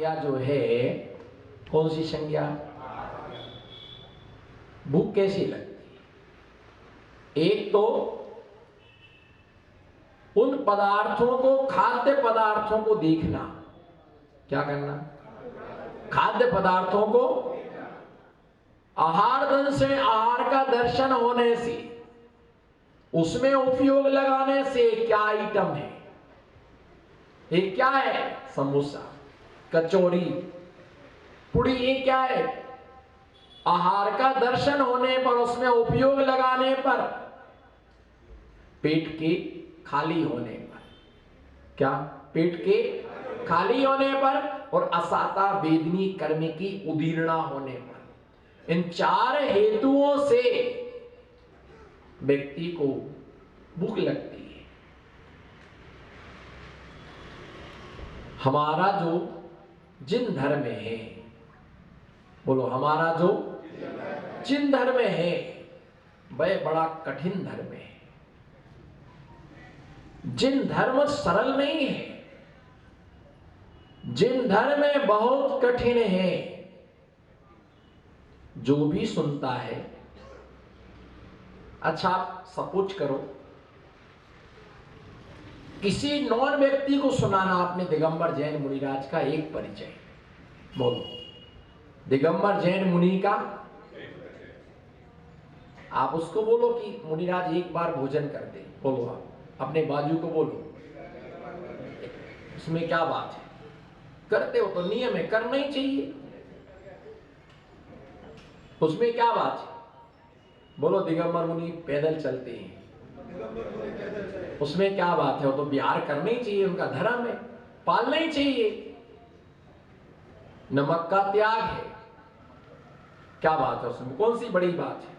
संज्ञा जो है, कौन सी संज्ञा? भूख कैसी लगती है? एक तो उन पदार्थों को, खाद्य पदार्थों को देखना। क्या करना? खाद्य पदार्थों को आहार दन से, आहार का दर्शन होने से, उसमें उपयोग लगाने से क्या आइटम है? ये क्या है? समोसा, कचौरी, पुड़ी, ये क्या है? आहार का दर्शन होने पर, उसमें उपयोग लगाने पर, पेट के खाली होने पर, क्या? पेट के खाली होने पर और असाता वेदनी कर्म की उदीर्णा होने पर, इन चार हेतुओं से व्यक्ति को भूख लगती है। हमारा जो जिन धर्म है, बोलो, हमारा जो जिन धर्म है वह बड़ा कठिन धर्म है। जिन धर्म सरल नहीं है, जिन धर्म में बहुत कठिन है, जो भी सुनता है। अच्छा, सपोज करो किसी नॉन व्यक्ति को सुनाना आपने दिगंबर जैन मुनिराज का एक परिचय। बोलो, दिगंबर जैन मुनि का। आप उसको बोलो कि मुनिराज एक बार भोजन करते। बोलो, आप अपने बाजू को बोलो, उसमें क्या बात है? करते हो तो नियम है, करना ही चाहिए, उसमें क्या बात है? बोलो, दिगंबर मुनि पैदल चलते हैं, उसमें क्या बात है? वो तो बिहार करना ही चाहिए, उनका धर्म है, पालना ही चाहिए। नमक का त्याग है, क्या बात है उसमें? कौन सी बड़ी बात है?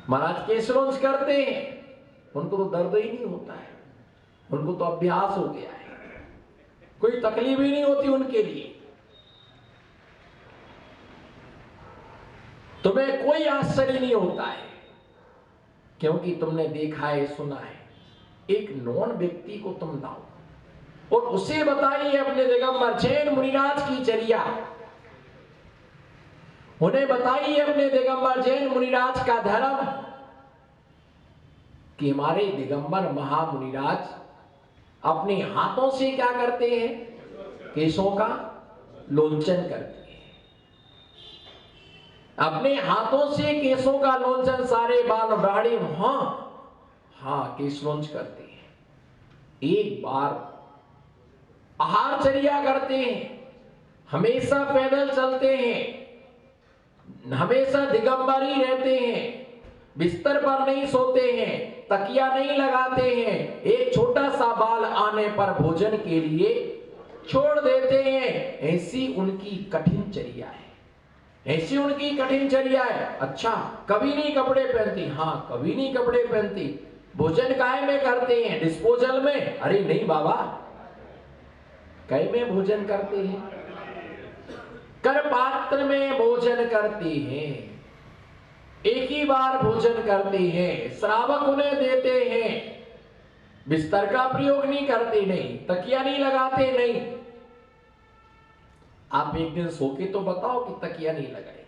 महाराज केसरोंस करते हैं, उनको तो दर्द ही नहीं होता है, उनको तो अभ्यास हो गया है, कोई तकलीफ ही नहीं होती उनके लिए। तुम्हें कोई आश्चर्य नहीं होता है, क्योंकि तुमने देखा है, सुना है। एक नॉन व्यक्ति को तुम लाओ और उसे बताइए अपने दिगंबर जैन मुनिराज की चर्या, उन्हें बताइए अपने दिगंबर जैन मुनिराज का धर्म, कि हमारे दिगंबर महामुनिराज अपने हाथों से क्या करते हैं? केशों का लोंचन करते हैं, अपने हाथों से केशों का लोंचन, सारे बाल दाढ़ी, हाँ केश लोंच करते हैं। एक बार आहारचर्या करते हैं, हमेशा पैदल चलते हैं, हमेशा दिगंबर ही रहते हैं, बिस्तर पर नहीं सोते हैं, तकिया नहीं लगाते हैं, एक छोटा सा बाल आने पर भोजन के लिए छोड़ देते हैं। ऐसी उनकी कठिन चर्या है, ऐसी उनकी कठिन चर्या है। अच्छा, कभी नहीं कपड़े पहनती? हाँ, कभी नहीं कपड़े पहनती। भोजन काहे में करते हैं? डिस्पोजल में? अरे नहीं बाबा, कै में भोजन करते हैं? कर पात्र में भोजन करते हैं, एक ही बार भोजन करते हैं, श्रावक उन्हें देते हैं, बिस्तर का प्रयोग नहीं करते, नहीं तकिया नहीं लगाते, नहीं। आप एक दिन सो के तो बताओ कि तकिया नहीं लगाए।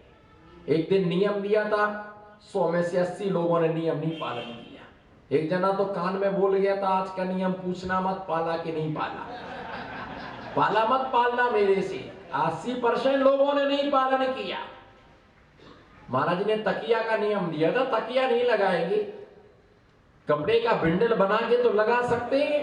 एक दिन नियम दिया था, 100 में से 80 लोगों ने नियम नहीं पालन किया। एक जना तो कान में बोल गया था, आज का नियम पूछना मत, पाला कि नहीं पाला, पाला मत पालना मेरे से। 80% लोगों ने नहीं पालन किया। महाराज ने तकिया का नियम दिया था, तकिया नहीं लगाएंगे, कपड़े का बिंडल बना के तो लगा सकते हैं।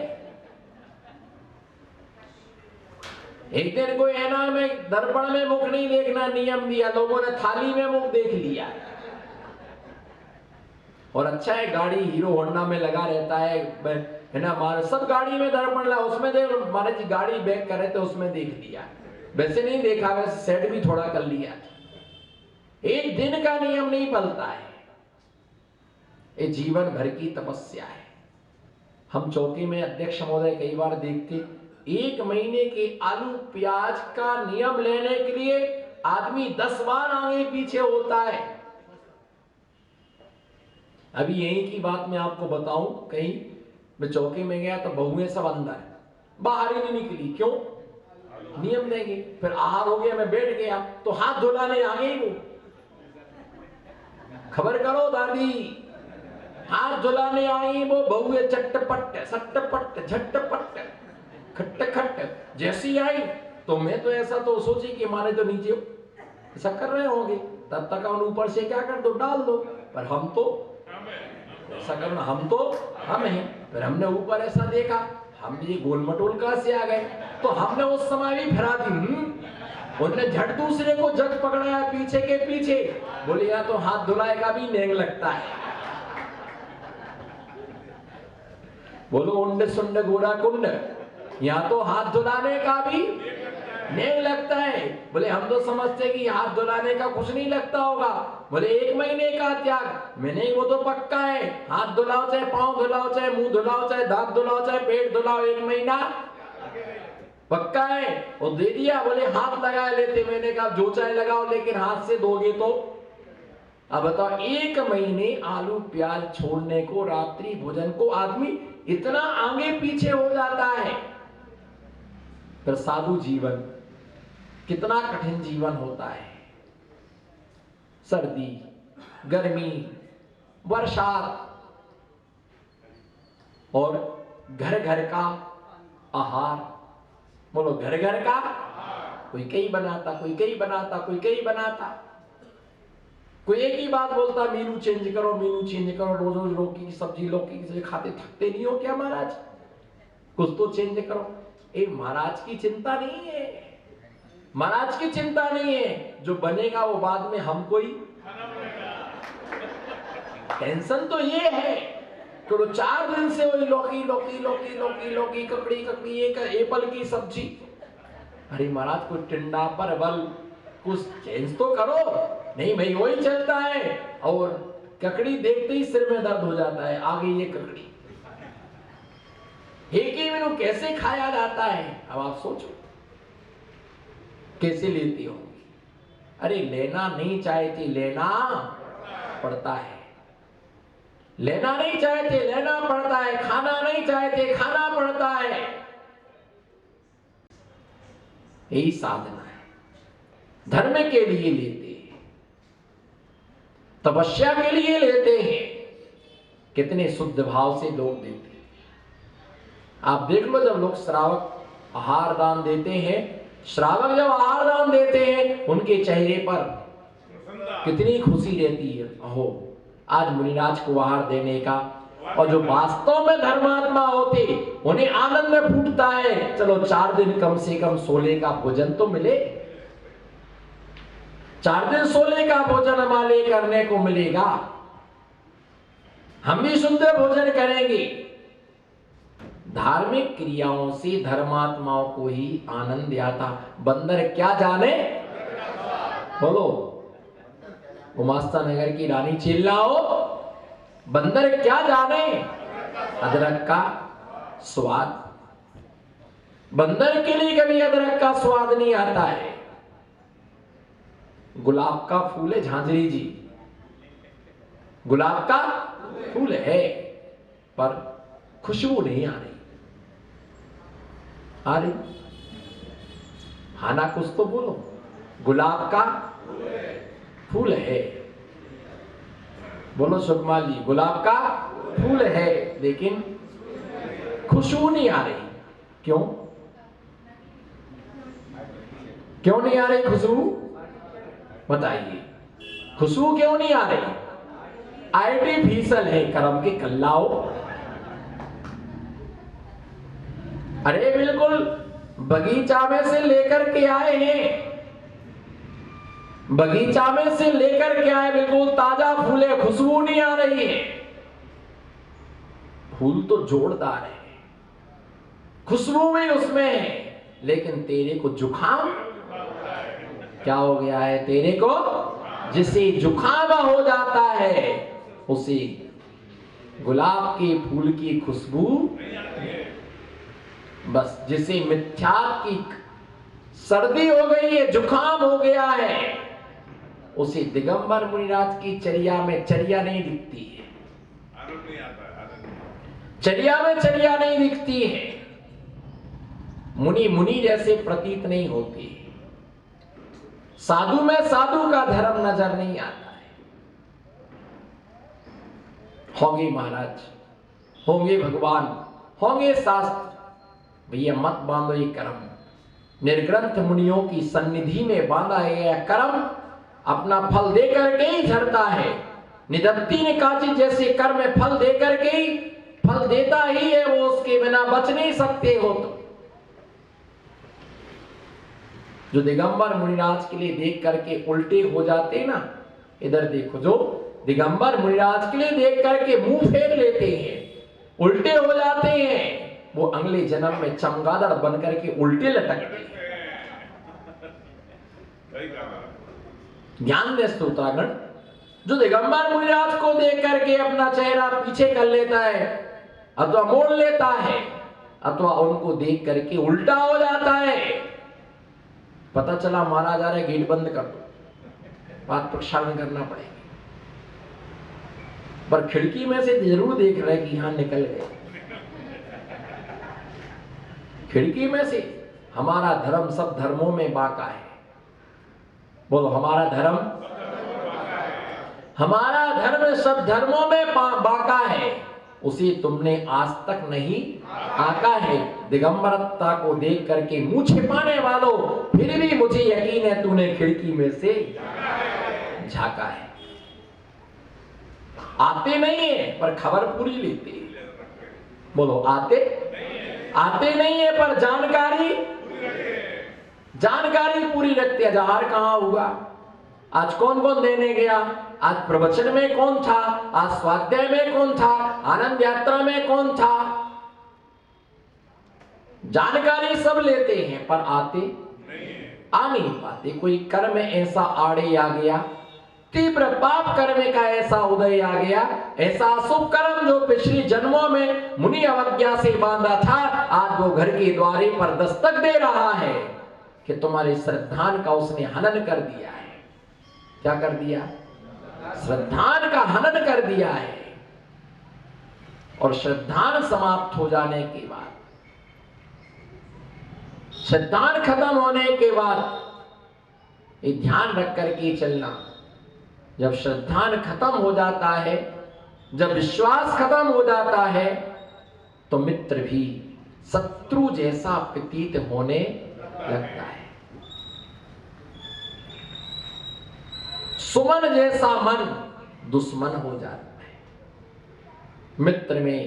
एक दिन कोई है ना, में दर्पण में मुख नहीं देखना नियम दिया, लोगों ने थाली में मुख देख लिया। और अच्छा है, गाड़ी हीरो होंडा में लगा रहता है ना, हमारे सब गाड़ी में दर्पण लगा, उसमें देख, महाराज जी गाड़ी बैक कर रहे थे, उसमें देख लिया। वैसे नहीं देखा, वैसे सेट भी थोड़ा कर लिया। एक दिन का नियम नहीं पलता है, ये जीवन भर की तपस्या है। हम चौकी में अध्यक्ष महोदय कई बार देखते, 1 महीने के आलू प्याज का नियम लेने के लिए आदमी 10 बार आगे पीछे होता है। अभी यही की बात मैं आपको बताऊं, कहीं मैं चौकी में गया तो बहुएं सब अंदर, बाहर ही नहीं निकली। क्यों? नियम देंगे। फिर आहार हो गया, मैं बैठ गया तो हाथ धुलाने आ गई वो। खबर करो दादी, हाथ धुलाने आई वो बहुए, चट्टपट सट्टपट झट्टपट खट्ट खट्ट। जैसी आई तो मैं तो ऐसा तो सोची कि हमारे तो नीचे ऐसा कर रहे होंगे, तब तक हम ऊपर से क्या कर दो, डाल दो। पर हम तो ऐसा करना, हम तो हम हैं। फिर हमने ऊपर ऐसा देखा, हम ये गोल मटोल कहां से आ गए, तो हमने उस समय भी फिरा दी। उनने झट दूसरे को जग पकड़ाया पीछे के पीछे, बोले या तो हाथ धुलाएगा भी नेंग लगता है। बोलो उंड सुंड गोरा कुंड, या तो हाथ धुलाने का भी नेंग लगता है। बोले हम तो समझते कि हाथ धुलाने का कुछ नहीं लगता होगा। बोले 1 महीने का त्याग में नहीं, वो तो पक्का है। हाथ धुलाओ, चाहे पांव धुलाओ, चाहे मुंह धुलाओ, चाहे दांत धुलाओ, चाहे पेट धुलाओ, 1 महीना पक्का है। और दे दिया, बोले हाथ लगा लेते। मैंने कहा जो चाहे लगाओ, लेकिन हाथ से दोगे तो। अब बताओ 1 महीने आलू प्याज छोड़ने को, रात्रि भोजन को आदमी इतना आगे पीछे हो जाता है। पर साधु जीवन कितना कठिन जीवन होता है। सर्दी, गर्मी, बरसात और घर घर का आहार। बोलो घर घर का, कोई कई बनाता, कोई कई बनाता, कोई कई बनाता। कोई एक ही बात बोलता, मेनू चेंज करो, मेनू चेंज करो। रोज रोज लौकी की सब्जी, लौकी की सब्जी खाते थकते नहीं हो क्या महाराज? कुछ तो चेंज करो। ए महाराज की चिंता नहीं है, महाराज की चिंता नहीं है। जो बनेगा वो बाद में हमको ही। टेंशन तो ये है कि वो 4 दिन से वही लौकी लौकी लौकी लौकी लौकी, ककड़ी ककड़ी, एक एप्पल की सब्जी। अरे महाराज कुछ टिंडा परवल कुछ चेंज तो करो। नहीं भाई वही चलता है, और ककड़ी देखते ही सिर में दर्द हो जाता है। आ गई ये ककड़ी, एक ही मेनू कैसे खाया जाता है? अब आप सोचो कैसे लेती हो। अरे लेना नहीं चाहती, लेना पड़ता है। लेना नहीं चाहते, लेना पड़ता है। खाना नहीं चाहते, खाना पड़ता है। यही साधना है। धर्म के लिए लेते हैं, तपस्या के लिए लेते हैं। कितने शुद्ध भाव से लोग देते हैं। आप देख लो, जब लोग श्रावक आहार दान देते हैं, श्रावक जब आहार दान देते हैं, उनके चेहरे पर कितनी खुशी रहती है। अहो आज मुनिराज को आहार देने का। और जो वास्तव में धर्मात्मा होते, उन्हें आनंद फूटता है। चलो 4 दिन कम से कम सोले का भोजन तो मिले, 4 दिन सोले का भोजन हमारे करने को मिलेगा। हम भी शुद्ध भोजन करेंगे। धार्मिक क्रियाओं से धर्मात्माओं को ही आनंद आता। बंदर क्या जाने, बोलो उमास्ता नगर की रानी चिल्लाओ, बंदर क्या जाने अदरक का स्वाद। बंदर के लिए कभी अदरक का स्वाद नहीं आता है। गुलाब का फूल है झांझरी जी, गुलाब का फूल है, पर खुशबू नहीं आ रही। आ रही? हाना कुछ तो बोलो। गुलाब का फूल है, बोलो सुकमा जी, गुलाब का फूल है, लेकिन खुशबू नहीं आ रही। क्यों? क्यों नहीं आ रही खुशबू? बताइए, खुशबू क्यों नहीं आ रही? आर्टिफिशियल है, कर्म के कल्लाओ। अरे बिल्कुल बगीचा में से लेकर के आए हैं, बगीचा में से लेकर के आए, बिल्कुल ताजा फूल है, खुशबू नहीं आ रही है। फूल तो जोरदार है, खुशबू भी उसमें है, लेकिन तेरे को जुखाम क्या हो गया है? तेरे को जिसे जुखाम हो जाता है, उसे गुलाब के फूल की खुशबू, बस जिसे मिथ्या की सर्दी हो गई है, जुखाम हो गया है, उसे दिगंबर मुनिराज की चर्या में चर्या नहीं दिखती है। चर्या में चर्या नहीं दिखती है। मुनि मुनि जैसे प्रतीत नहीं होते, साधु में साधु का धर्म नजर नहीं आता है। होंगे महाराज, होंगे भगवान, होंगे शास्त्र, भैया मत बांधो ये कर्म। निर्ग्रंथ मुनियों की सन्निधि में बांधा गया कर्म अपना फल दे करके ही झरता है। निदत्ती ने काची जैसे कर्म फल दे करके ही फल देता ही है, वो उसके बिना बच नहीं सकते हो। तो जो दिगंबर मुनिराज के लिए देख करके उल्टे हो जाते ना, इधर देखो, जो दिगंबर मुनिराज के लिए देख करके मुंह फेर लेते हैं, उल्टे हो जाते हैं, वो अगले जन्म में चमगादड़ बन करके उल्टे लटकते हैं। ज्ञान दे श्रोतागण, जो दिगंबर मुनिराज को देख करके अपना चेहरा पीछे कर लेता है अथवा मोड़ लेता है अथवा उनको देख करके उल्टा हो जाता है, पता चला महाराज आ रहे, गेट बंद कर दो, बात प्रक्षालन करना पड़ेगा। पर खिड़की में से जरूर देख रहे कि यहां निकल गए, खिड़की में से। हमारा धर्म सब धर्मों में बाका है। बोलो हमारा धर्म, हमारा धर्म सब धर्मों में बाका है, उसे तुमने आज तक नहीं आका है। दिगंबरता को देख करके मुंह छिपाने वालों, फिर भी मुझे यकीन है तूने खिड़की में से झांका है। आते नहीं है पर खबर पूरी लेते हैं। बोलो आते नहीं है पर जानकारी पूरी रखते हैं। जहार कहां होगा, आज कौन कौन देने गया, आज प्रवचन में कौन था, आज स्वाध्याय में कौन था, आनंद यात्रा में कौन था, जानकारी सब लेते हैं पर आ नहीं पाते। कोई कर्म ऐसा आड़े आ गया, तीव्र पाप कर्म का ऐसा उदय आ गया, ऐसा शुभ कर्म जो पिछले जन्मों में मुनि अवज्ञा से बांधा था, आज वो घर के द्वारे पर दस्तक दे रहा है कि तुम्हारे श्रद्धान का उसने हनन कर दिया है। क्या कर दिया? श्रद्धान का हनन कर दिया है। और श्रद्धान समाप्त हो जाने के बाद, श्रद्धान खत्म होने के बाद ये ध्यान रख करके चलना, जब श्रद्धान खत्म हो जाता है, जब विश्वास खत्म हो जाता है, तो मित्र भी शत्रु जैसा प्रतीत होने लगता है। सुमन जैसा मन दुश्मन हो जाता है। मित्र में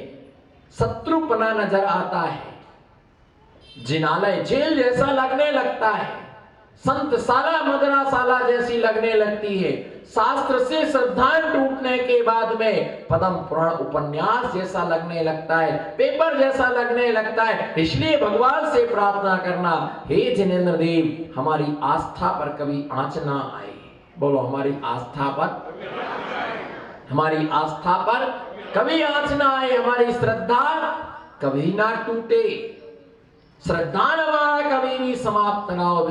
शत्रुपना नजर आता है। जिनालय जेल जैसा लगने लगता है। संतशाला मदराशाला जैसी लगने लगती है। शास्त्र से श्रद्धाएं टूटने के बाद में पद्म पुराण उपन्यास जैसा लगने लगता है, पेपर जैसा लगने लगता है। इसलिए भगवान से प्रार्थना करना, हे जिनेंद्र देव, हमारी आस्था पर कभी आंच ना आए। बोलो हमारी आस्था पर कभी आंच ना आए, हमारी श्रद्धा कभी ना टूटे, श्रद्धा हमारा कभी भी समाप्त ना हो।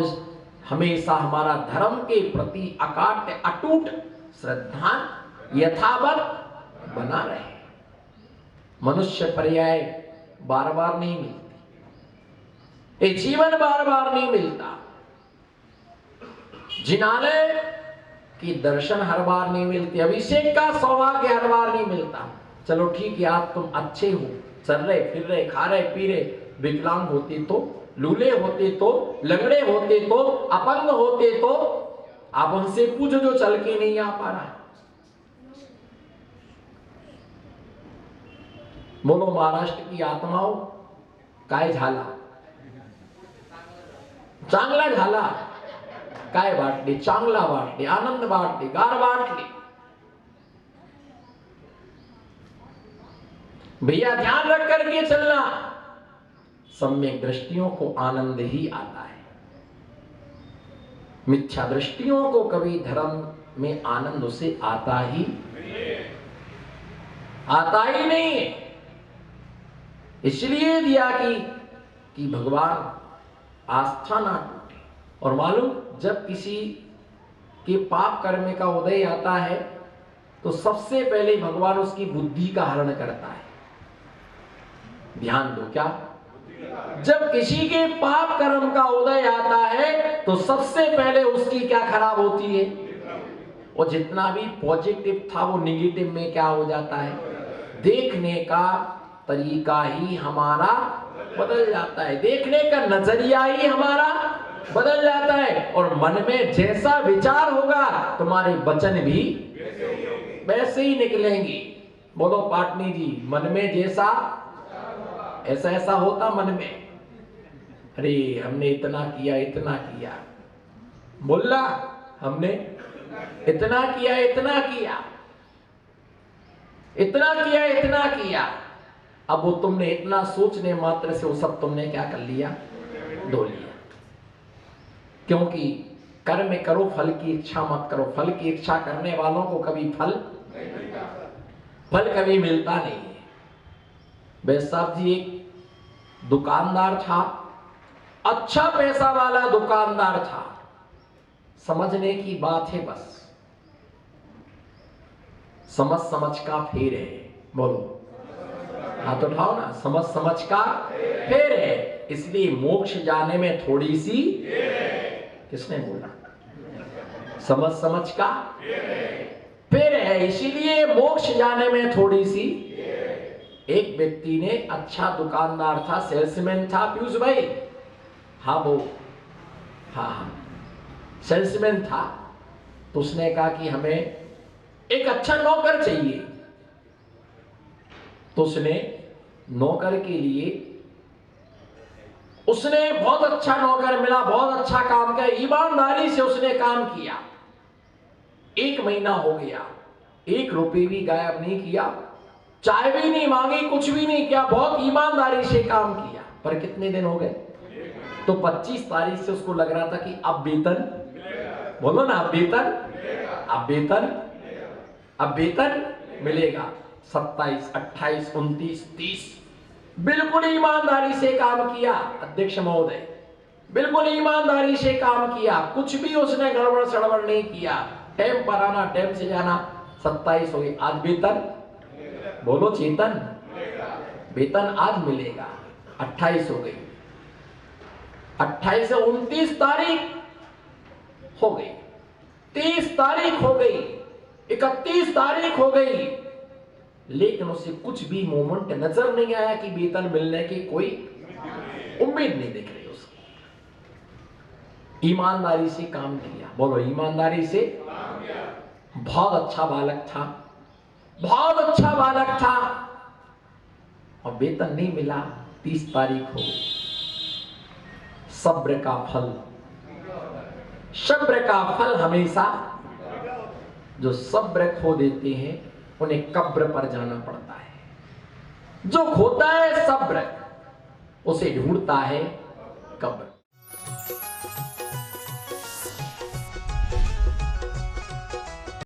हमेशा हमारा धर्म के प्रति अकाट्य अटूट श्रद्धा यथावत बना रहे। मनुष्य पर्याय बार बार नहीं मिलती, ये जीवन बार बार नहीं मिलता। जिनालय की दर्शन हर बार नहीं मिलती, अभिषेक का सौभाग्य हर बार नहीं मिलता। चलो ठीक है, आप तुम अच्छे हो, चल रहे फिर रहे, खा रहे पी रहे, विकलांग होते तो, लूले होते तो, लंगड़े होते तो, अपंग होते तो, आप उनसे पूछो जो चल के नहीं आ पा रहा। बोलो महाराष्ट्र की आत्माओं, काय झाला, चांगला झाला, काय वाटले, चांगला वाटले, आनंद वाटले, गार वाटले। भैया ध्यान रख करके चलना, सम्यक दृष्टियों को आनंद ही आता है। मिथ्या दृष्टियों को कभी धर्म में आनंद उसे आता ही नहीं। इसलिए दिया कि भगवान आस्था ना टूटे। और मालूम, जब किसी के पाप कर्म का उदय आता है तो सबसे पहले भगवान उसकी बुद्धि का हरण करता है। ध्यान दो, क्या जब किसी के पाप कर्म का उदय आता है तो सबसे पहले उसकी क्या खराब होती है, और जितना भी पॉजिटिव था वो निगेटिव में क्या हो जाता है, देखने का तरीका ही हमारा बदल जाता है, देखने का नजरिया ही हमारा बदल जाता है, और मन में जैसा विचार होगा तुम्हारे वचन भी वैसे ही निकलेंगे। बोलो पाटनी जी, मन में जैसा ऐसा ऐसा होता मन में, अरे हमने इतना किया इतना किया, बोला हमने इतना किया इतना किया इतना किया इतना किया, अब वो तुमने इतना सोचने मात्र से वो सब तुमने क्या कर लिया, धो लिया। क्योंकि कर्म करो फल की इच्छा मत करो, फल की इच्छा करने वालों को कभी फल कभी मिलता नहीं है। बैस साहब जी एक दुकानदार था, अच्छा पैसा वाला दुकानदार था, समझने की बात है बस, समझ समझ का फेर है, बोलो हाथ उठाओ ना, समझ समझ का फेर है, इसलिए मोक्ष जाने में थोड़ी सी, किसने बोला, समझ समझ का फेर है, इसीलिए मोक्ष जाने में थोड़ी सी। एक व्यक्ति ने, अच्छा दुकानदार था, सेल्समैन था, पीयूष भाई, हाँ वो, हाँ सेल्समैन था, तो उसने कहा कि हमें एक अच्छा नौकर चाहिए, तो उसने नौकर के लिए, उसने बहुत अच्छा नौकर मिला, बहुत अच्छा काम किया, ईमानदारी से उसने काम किया, 1 महीना हो गया, 1 रुपये भी गायब नहीं किया, चाय भी नहीं मांगी, कुछ भी नहीं किया, बहुत ईमानदारी से काम किया। पर कितने दिन हो गए, तो 25 तारीख से उसको लग रहा था कि अब वेतन, बोलो ना, अब वेतन मिलेगा। 27, 28, 29, 30, बिल्कुल ईमानदारी से काम किया अध्यक्ष महोदय, बिल्कुल ईमानदारी से काम किया, कुछ भी उसने गड़बड़ सड़बड़ नहीं किया, टाइम पर आना, टाइम से जाना। 27 हो गई, आज वेतन, बोलो चेतन, वेतन आज मिलेगा। 28 हो गई, 28 से 29 तारीख हो गई, 30 तारीख हो गई, 31 तारीख हो गई, लेकिन उसे कुछ भी मोमेंट नजर नहीं आया कि वेतन मिलने की कोई उम्मीद नहीं दिख रही उसको। ईमानदारी से काम किया, बोलो ईमानदारी से, बहुत अच्छा बालक था, बहुत अच्छा बालक था, और वेतन नहीं मिला। 30 तारीख हो, सब्र का फल, सब्र का फल हमेशा, जो सब्र खो देते हैं उन्हें कब्र पर जाना पड़ता है, जो खोता है सब्र उसे ढूंढता है कब्र।